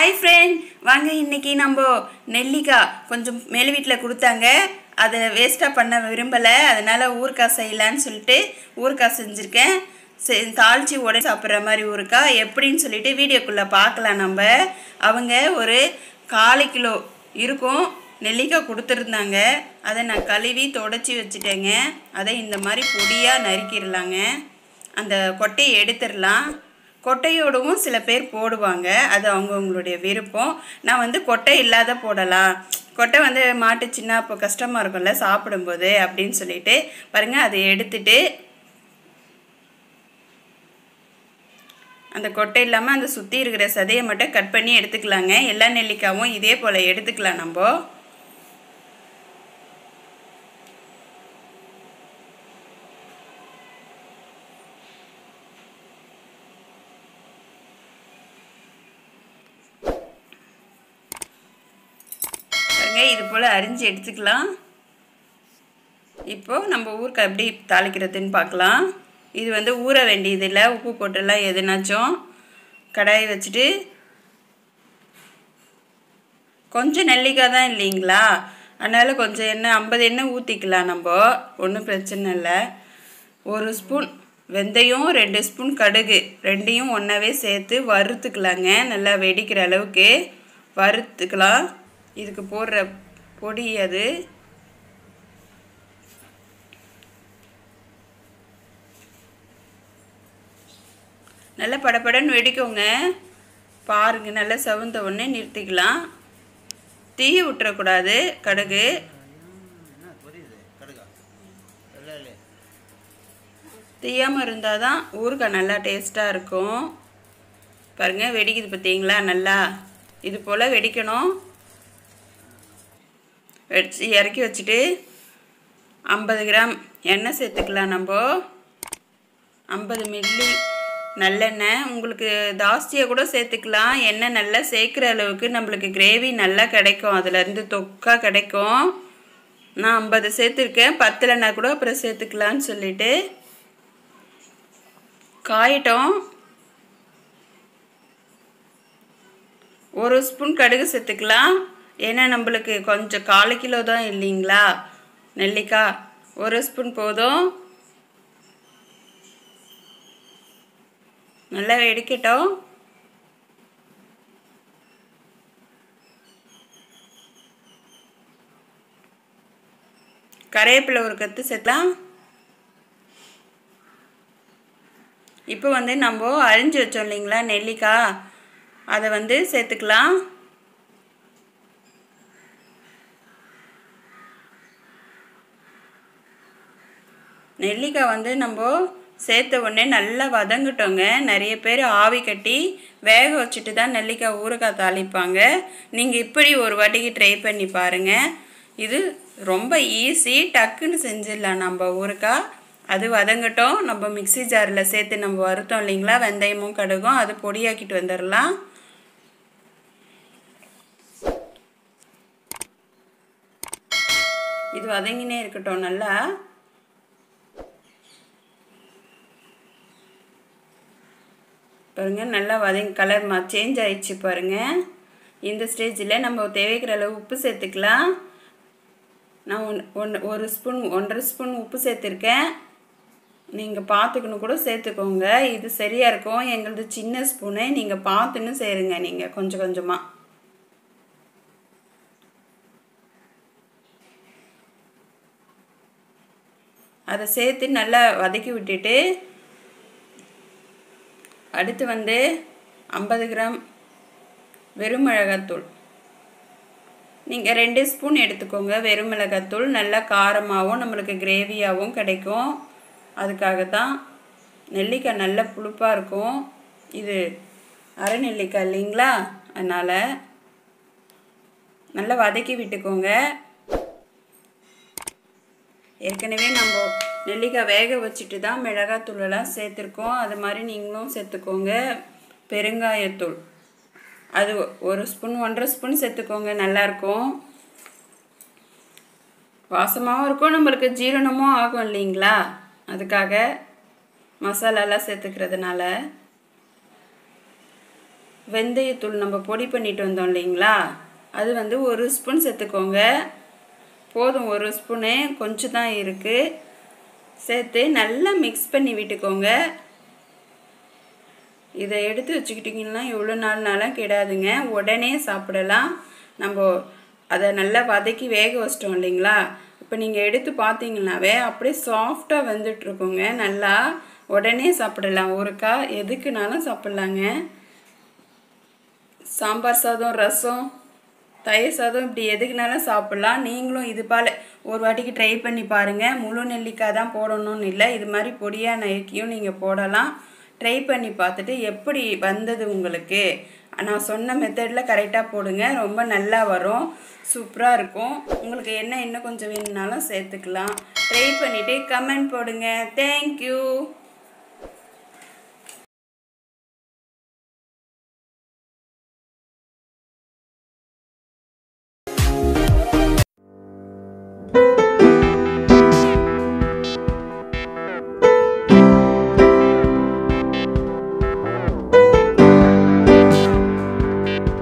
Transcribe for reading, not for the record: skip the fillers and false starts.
Hi friend, வாங்க இன்னைக்கு நம்ம நெல்லிக்காய் கொஞ்சம் மேல் வீட்டில் கொடுத்தாங்க. அதை வேஸ்ட்டாக பண்ண விரும்பலை, அதனால் ஊறுகாய் செய்யலான்னு சொல்லிட்டு ஊறுகாய் செஞ்சுருக்கேன். தாளித்து உடனே சாப்பிட்ற மாதிரி ஊறுகாய் எப்படின்னு சொல்லிட்டு வீடியோக்குள்ளே பார்க்கலாம். நம்ம அவங்க ஒரு 1/4 கிலோ இருக்கும் நெல்லிக்காய் கொடுத்துருந்தாங்க. அதை நான் கழுவி தொடச்சி வச்சுட்டேங்க. அதை இந்த மாதிரி பொடியாக நறுக்கிடலாங்க. அந்த கொட்டையை எடுத்துடலாம். கொட்டையோடவும் சில பேர் போடுவாங்க, அது அவங்கவுங்களுடைய விருப்பம். நான் கொட்டை இல்லாத போடலாம், கொட்டை மாட்டுச்சுன்னா இப்போ கஷ்டமாக இருக்கும்ல சாப்பிடும்போது அப்படின்னு சொல்லிட்டு பாருங்கள். அதை எடுத்துட்டு அந்த கொட்டை இல்லாமல் அந்த சுற்றி இருக்கிற சதையை மட்டும் கட் பண்ணி எடுத்துக்கலாங்க. எல்லா நெல்லிக்காயும் இதே போல் எடுத்துக்கலாம். நம்ம இது போல் அரிஞ்சு எடுத்துக்கலாம். இப்போது நம்ம ஊறுகாய் எப்படி தாளிக்கிறதுன்னு பார்க்கலாம். இது ஊற வேண்டியதில்லை, உப்பு போட்டுலாம் எதுனாச்சும் கடாயை வச்சுட்டு கொஞ்சம் நெல்லிக்காய் தான் இல்லைங்களா, அதனால் கொஞ்சம் எண்ணெய் 50 எண்ணெய் ஊற்றிக்கலாம். நம்ம ஒன்றும் பிரச்சனை இல்லை. 1 ஸ்பூன் வெந்தயம், 2 ஸ்பூன் கடுகு, ரெண்டையும் ஒன்றாவே சேர்த்து வறுத்துக்கலாங்க. நல்லா வெடிக்கிற அளவுக்கு வறுத்துக்கலாம். இதுக்கு போடுற பொடி அது. நல்லா படப்படன்னு வெடிக்கோங்க. பாருங்கள், நல்லா சவுந்த உடனே நிறுத்திக்கலாம். தீயை விட்டுறக்கூடாது. கடுகு தீயாமல் இருந்தால் தான் ஊறுகாய் நல்லா டேஸ்ட்டாக இருக்கும். பாருங்கள், வெடிக்குது பார்த்தீங்களா? நல்லா இது போல் வெடிக்கணும். வச்சு இறக்கி வச்சுட்டு 50 கிராம் எண்ணெய் சேர்த்துக்கலாம். நம்ம 50 மில்லி நல்லெண்ணெய், உங்களுக்கு ஜாஸ்தியாக கூட சேர்த்துக்கலாம். எண்ணெய் நல்லா சேர்க்குற அளவுக்கு நம்மளுக்கு கிரேவி நல்லா கிடைக்கும், அதுலேருந்து தொக்கா கிடைக்கும். நான் 50 சேர்த்துருக்கேன், 10 கூட அப்புறம் சேர்த்துக்கலான்னு சொல்லிட்டு. காயட்டும். 1 ஸ்பூன் கடுகு சேர்த்துக்கலாம். ஏன்னா நம்மளுக்கு கொஞ்சம் 1/4 கிலோ தான் இல்லைங்களா நெல்லிக்காய், 1 ஸ்பூன் போதும். நல்லா வெடிக்கட்டும். கறிவேப்பிலை ஒரு கத்து சேர்க்கலாம். இப்போ நம்ம அரிஞ்சு வச்சோம் இல்லைங்களா நெல்லிக்காய், அதை சேர்த்துக்கலாம். நெல்லிக்காய் நம்ம சேர்த்த உடனே நல்லா வதங்கிட்டோங்க. நிறைய பேர் ஆவி கட்டி வேக வச்சுட்டு தான் நெல்லிக்காய் ஊறுகாய் தாளிப்பாங்க. நீங்கள் இப்படி ஒரு வாட்டிக்கு ட்ரை பண்ணி பாருங்கள். இது ரொம்ப ஈஸி, டக்குன்னு செஞ்சிடலாம் நம்ம ஊறுகாய். அது வதங்கட்டும். நம்ம மிக்ஸி ஜாரில் சேர்த்து நம்ம வறுத்தோம் இல்லைங்களா வெந்தயமும் கடுகும், அது பொடியாக்கிட்டு வந்துடலாம். இது வதங்கினே இருக்கட்டும். நல்லா பாருங்கள், நல்லா கலர் சேஞ்ச் ஆயிடுச்சு பாருங்கள். இந்த ஸ்டேஜில் நம்ம தேவைக்கிற அளவு உப்பு சேர்த்துக்கலாம். நான் 1 ஸ்பூன் 1.5 ஸ்பூன் உப்பு சேர்த்துருக்கேன். நீங்கள் பார்த்துக்கணும் கூட சேர்த்துக்கோங்க, இது சரியாக இருக்கும். எங்களது சின்ன ஸ்பூனு, நீங்கள் பார்த்துன்னு சேருங்க. நீங்கள் கொஞ்சம் கொஞ்சமாக அதை சேர்த்து நல்லா வதக்கி விட்டுட்டு, அடுத்து 50 கிராம் வெறும் மிளகாத்தூள். நீங்கள் 2 ஸ்பூன் எடுத்துக்கோங்க வெறும் மிளகாத்தூள். நல்லா காரமாகவும் நம்மளுக்கு கிரேவியாகவும் கிடைக்கும். அதுக்காக தான். நெல்லிக்காய் நல்ல புளிப்பாக இருக்கும். இது அரை நெல்லிக்காய் இல்லைங்களா, அதனால் நல்லா வதக்கி விட்டுக்கோங்க. ஏற்கனவே நம்ம நெல்லிக்காய் வேக வச்சுட்டு தான் மிளகாத்தூளெல்லாம் சேர்த்துருக்கோம். அது மாதிரி நீங்களும் சேர்த்துக்கோங்க. பெருங்காயத்தூள் அது 1 ஸ்பூன் 1.5 ஸ்பூன் சேர்த்துக்கோங்க. நல்லாயிருக்கும், வாசமாகவும் இருக்கும், நம்மளுக்கு ஜீரணமும் ஆகும் இல்லைங்களா, அதுக்காக மசாலாலாம் சேர்த்துக்கிறதுனால. வெந்தயத்தூள் நம்ம பொடி பண்ணிட்டு வந்தோம் இல்லைங்களா, அது வந்து 1 ஸ்பூன் சேர்த்துக்கோங்க. போதும், 1 ஸ்பூனு கொஞ்சம் தான் இருக்குது. சேர்த்து நல்லா மிக்ஸ் பண்ணி விட்டுக்கோங்க. இதை எடுத்து வச்சுக்கிட்டிங்கன்னா எவ்வளோ நாள்னாலும் கெடாதுங்க, உடனே சாப்பிடலாம். நம்ம அதை நல்லா வதக்கி வேக வச்சிட்டோம் இல்லைங்களா, இப்போ நீங்கள் எடுத்து பார்த்தீங்கன்னாவே அப்படியே சாஃப்டாக வெந்துட்டுருக்குங்க. நல்லா உடனே சாப்பிடலாம். ஊறுகாய் எதுக்குனாலும் சாப்பிட்லாங்க. சாம்பார் சாதம், ரசம், தயிர் சாதம், இப்படி எதுக்குனாலும் சாப்பிட்லாம். நீங்களும் இது போல் ஒரு வாட்டிக்கு ட்ரை பண்ணி பாருங்கள். முழு நெல்லிக்காய் தான் போடணும்னு இல்லை, இது மாதிரி பொடியாக நறுக்கியும் நீங்கள் போடலாம். ட்ரை பண்ணி பார்த்துட்டு எப்படி வந்தது உங்களுக்கு, நான் சொன்ன மெத்தடில் கரெக்டாக போடுங்க, ரொம்ப நல்லா வரும், சூப்பராக இருக்கும். உங்களுக்கு என்ன இன்னும் கொஞ்சம் வேணும்னாலும் சேர்த்துக்கலாம். ட்ரை பண்ணிவிட்டு கமெண்ட் போடுங்க. தேங்க்யூ.